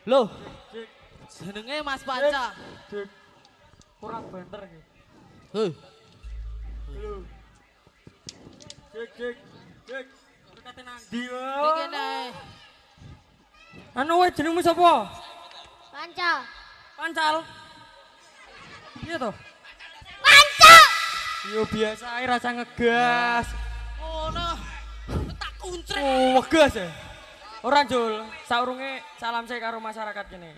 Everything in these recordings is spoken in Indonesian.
Loh, jenenge Mas Panca. Dik. Kurang banter iki. Heh. Lho. Dik. Berkate nang ndi Iki kene. Anu wae jenengmu sapa? Panca. Pancal. Iya toh? Panca. Yo biasa ae rasa ngegas. Ngono. Tak kuncret. Oh, wegas ya. Ora Jul, saurunge salam saya karo masyarakat kene.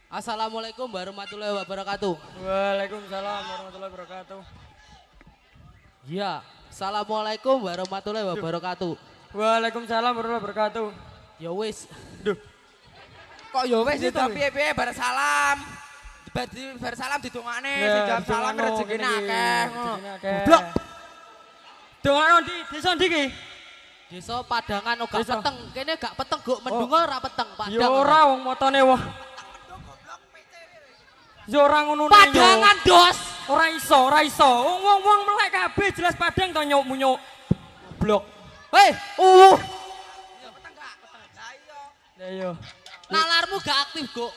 Assalamualaikum warahmatullahi wabarakatuh. Waalaikumsalam warahmatullahi wabarakatuh. Iya, assalamualaikum warahmatullahi wabarakatuh. Waalaikumsalam warahmatullahi wabarakatuh. Ya wis. Duh, Kok ya wis Gitu, itu weh. piye-piye bar salam. Bar salam didongakne sing jawab salam rezekine akeh ngono. Goblok. Dongano di desa ndi ki? Desa Padangan ora Desa. peteng. Kene gak peteng, Guk. Mendungo ora peteng, Ya Padang. ora wong motone wah. Ya ora ngono ne, yo. Padangan, Dos. Ora iso. Wong melek kabeh jelas Padang to nyuk-munyuk. Blok. Hei, Ya yo. nalarmu gak aktif, Guk.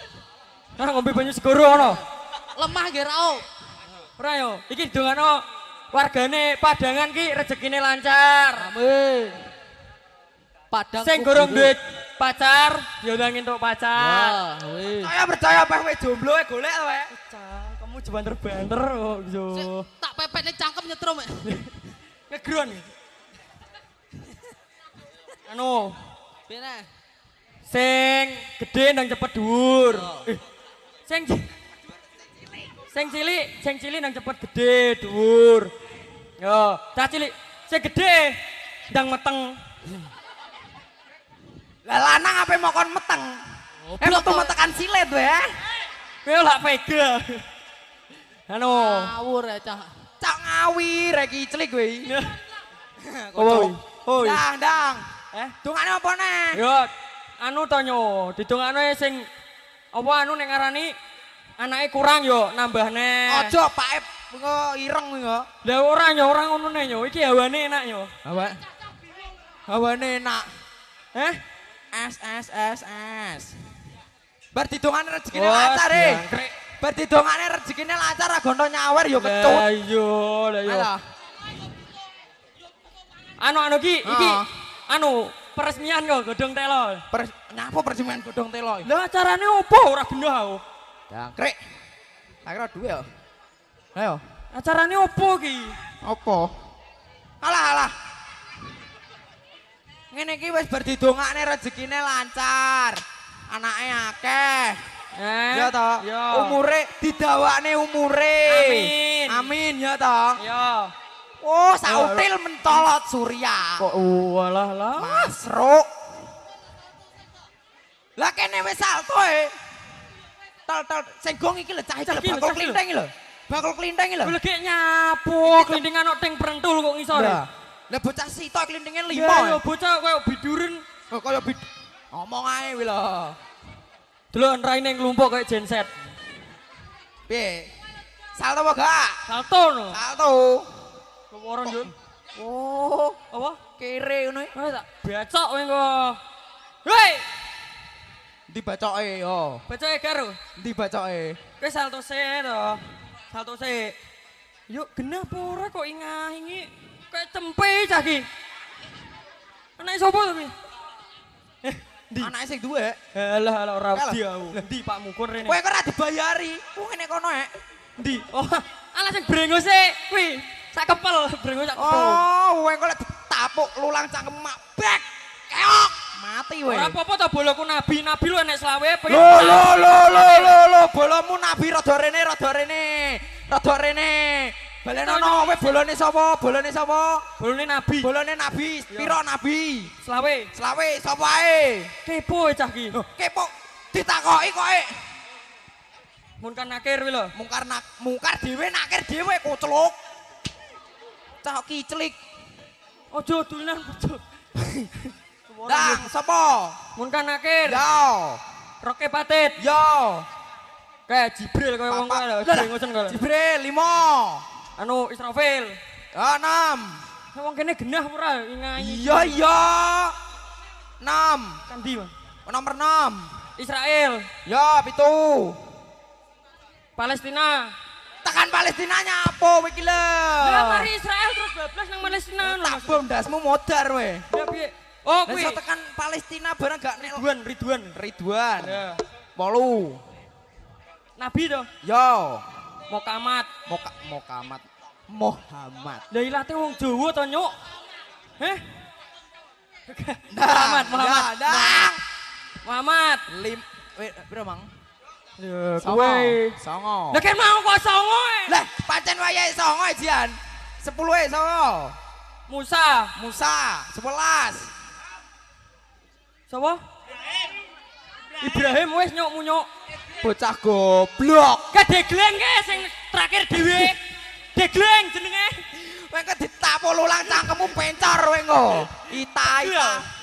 Ah ngombe banyu segoro ono. Lemah ge ra. Ora yo. Iki dongano wargane Padangan ki rezekine lancar. Amin. Padang Sing gorong duit pacar, ya udah ngintuk pacar. Ya, wis. Percaya apa kowe jomblo golek to wae. Cang, kamu banter-banter kok yo. Sik, tak pepetne cangkem nyetrum. Ngegron. Anu, Piye? sing gede nang cepet dhuwur. Sing cilik nang cepet gede dhuwur. Yo, cah cilik sing gede ndang meteng. Lah lanang ape mau kon meteng? Metu metekan silet wae. Kowe lak pega. Anu, Ngawur ya, Cah. Cak ngawi rek cilik kowe. oi, oi. Dang. Dongane apa neh? Yo, anu to nyo, didongakno sing apa anu nek ngarani anake kurang yo nambahne. Aja pae ireng yo. Lah ora nyo, ora ngono ne nyo. Iki hawane enak nyo. Hawane enak. Eh? S. Bar didongane rezekine lancar e. jangkrik. Bar didongane rezekine lancar ra gono nyawer yo Lah kecut. iya, lah iya. Alah. Anu iki Heeh. anu peresmian kok godhong telo. Nyapa persimen godhong telo. Lah acarane opo ora genah aku. Jangkrik. Akhirnya duwe yo. Ayo. Acarane opo ki? Apa? Alah. Ngene iki wis bar didongakne rezekine lancar. Anake akeh. Ya toh. Ya. Umure didawakne umure. Amin. Ya toh. Ya. Oh, sautil mentolot surya. Kok walah lah. Masruk. Lah kene wis salto e. Tol sing gong iki lho cah iki lho Cah iki lho, bakul cah iki lho. klinteng iki lho. Bakul klinteng iki lho. Lho gek nyapu, klintingan kok ting prentul kok ngisor. Lah bocah sitok klintenge 5. Ya yo bocah koyo biduren. Oh, kaya ngomong ae kuwi lho. Delok raine nglumpuk kayak genset. Piye? Salto apa gak? Salto no. Salto. Keworon Jun. Oh, Apa? kere ngono. Wes tak bacok kowe kok. Hei, Ndi bacoke yo? bacoke karo. Ndi bacoke? Kowe salto se to. Salto se. Yuk genah apa ora kok ingah-ingi kayak tempe cah ki. Anake sapa to ki? Ndi? Anake sing duwe. Alah ora Alah. wedi aku. Ndi Pak Mukun rene? Kowe kok ora dibayari. Ku ngene kono ek. Ndi? Oh, alah sing brengos e kuwi. Sak kepel, brengos sak kepel. Oh, kowe kok lek ditapuk lulang cangkem mak bek. Keok. Mati kowe. Ora apa-apa to boloku nabi lu enek selawe pengen. Lo, bolomu nabi rada rene. Balenono kowe bolone sapa? Bolone nabi. Bolone nabi, piro nabi? Selawe. Selawe sapa ae? Kepo cah ki. Kepo ditakoki koke. Mun kan nakir kuwi lho. Mungkar dhewe nakir dhewe kucluk. Cah kiclik. Ojo dolanan bojo. Dang, sapa? Mun kan nakir. Yo. Roke patit. Yo. Kayak Jibril kaya wong kowe lho, brengosen kok. Jibril 5. Anu Israfil. 6. Wong kene genah ora ingai. Iya. 6. Kan ndi, Mas? Nomor 6. Israel. Yo, pitu. Palestina. Tekan Palestinanya apa kowe iki lho? Lah mari Israel terus bablas nang Palestina lho. Tak bom ndasmu modar kowe. Ya piye? Oh Lah kuwi. iso tekan Palestina bareng gak nek Ridwan. Ridwan. Ya. 8. Nabi to. Yo. Muhammad. Muhammad. Lah ilate wong Jawa to, Nyuk. Heh? Muhammad. Muhammad. Muhammad. Piro, Mang? Ya, Songo. Lah kan mau kok songo e. Lah, pancen wayahe songo Jian. 10 songo. Musa. 11. Sapa? Ibrahim wis Nyuk munyuk. Bocah goblok. Ke Degleng ke sing terakhir dhewe. Degleng jenenge. Kowe kok ditapol ulang cangkemmu pencor kowe engko. Ita.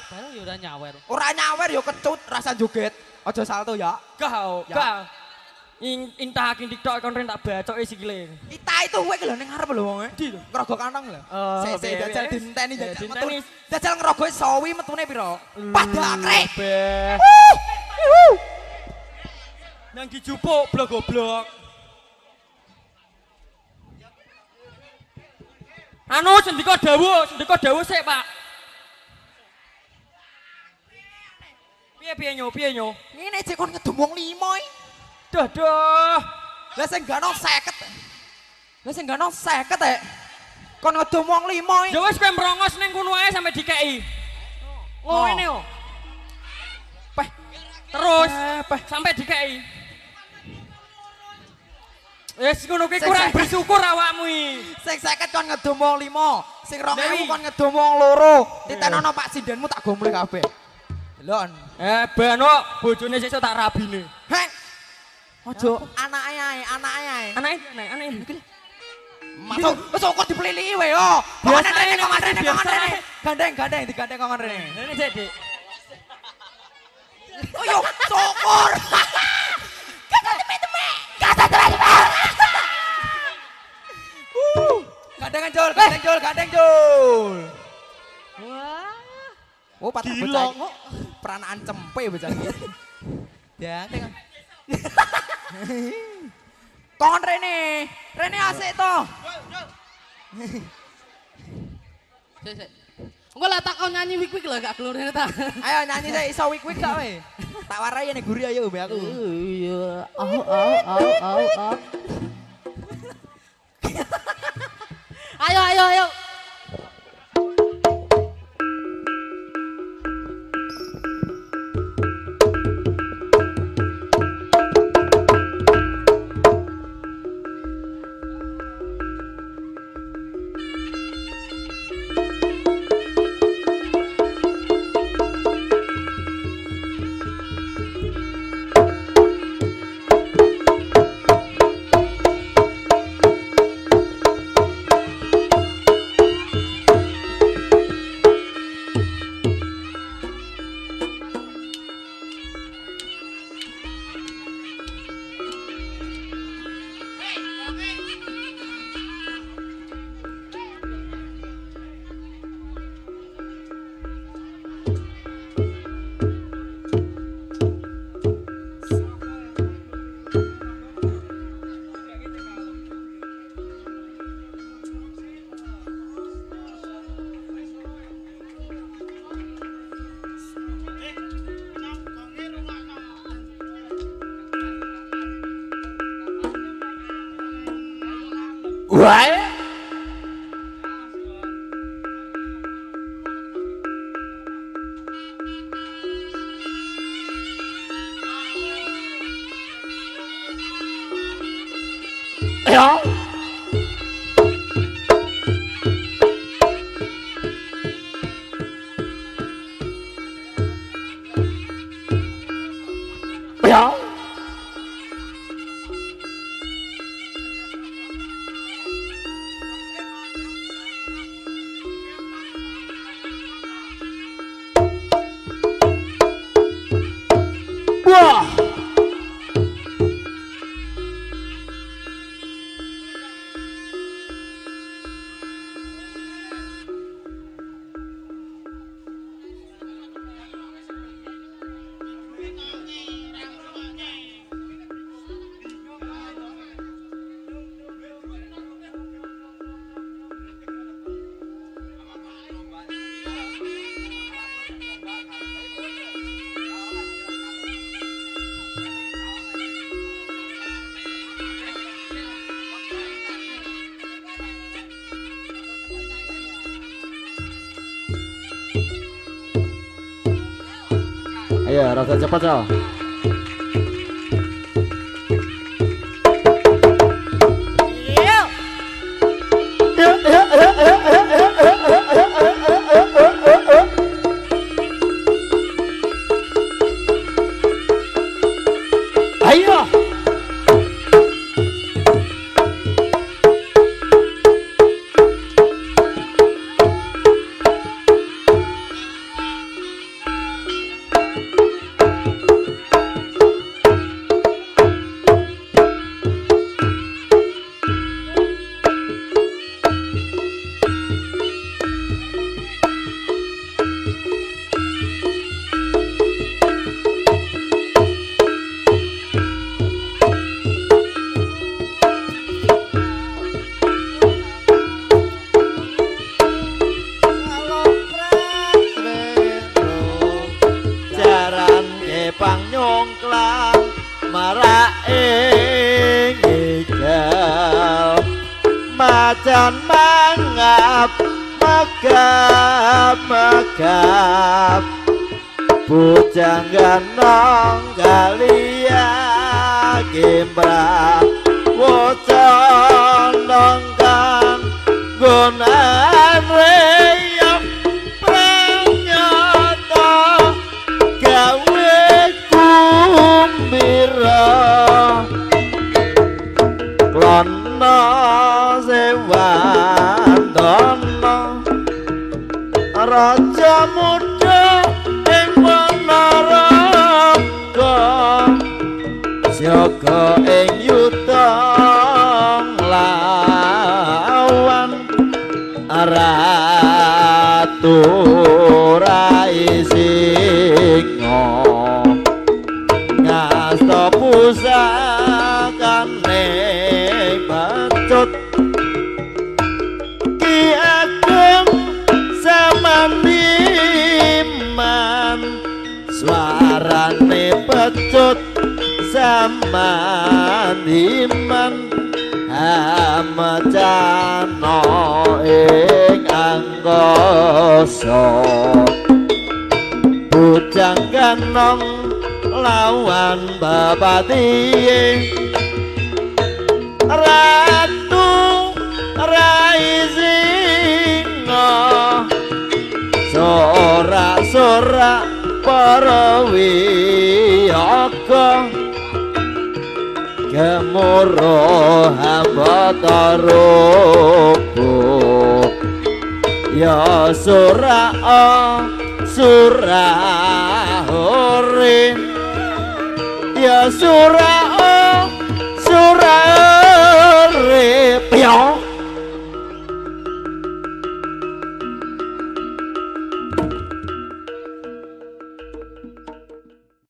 Barang ya ora nyawer. Ora nyawer ya kecut rasa joget. Aja salto ya. Gak. Ya. Intah hakin TikTok kon tak bacoke sikile. Ita itu kowe ki lho ning ngarep lho wonge. Ndi lho? Ngerogo kantong lho. Sik jajal dinteni jajal metu. Dinteni. Jajal ngerogoe sawi metune piro? Padakrek. Beh. Nang dijupuk blok goblok. Anu sendika dawuh sik, Pak. Piye nyo? Ngene cek kon ngedum wong 5 iki. Duh. Lah sing gano 50 e. Kon ngedum wong 5 iki. Ya wis kowe mrongos ning kono ae sampe dikeki. Ngene yo. Peh. Terus sampe dikeki. Wis ngono kuwi kurang bersyukur awakmu iki. Sing 50 kon ngedum wong 5, sing 2000 Dewi. kon ngedum wong 2. Ditenono Pak Sindenmu tak gomble kabeh. Delon. Bano bojone sesuk tak rabine. Heh. Ojo anake ae. Anake iki. Masuk, wis kok dipelili wae yo. Biasa Kongan ae, rene. biasa ae. Gandeng digandeng kongan rene. Ini sik, Dik. Oh yo, syukur. Gandeng Jul. Wah. Oh, patah Gila bocah. kok. Peranaan cempe bocah iki. Ya, tengok. Kon Rene asik to. Sik. Engko lah tak kau nyanyi wik-wik lho gak keluar ta. Ayo nyanyi sik iso wik-wik gak we. Tak warai nek guri ayo mbek aku. Iya. Au. Ayo. Wae. Ya. Ya. Wah. Iya, rada cepet so. Ayo. Nyongklang marake ngigal macan mangap megap bujang ganong galia gimbra wocon dongkang gunan reyong pranyoto gawe kumbira klono sewandono raja muda ing wanaraga siaga ing yuta lawan ratu rai singa ngasta pusakane bacut ki ageng samandiman suarane pecut samandiman amacana ing angkasa bujang ganong lawan bapati ratu rai singa sorak-sorak para wiyaga gemuruh hamba rubuh ya surak surah hore ya surah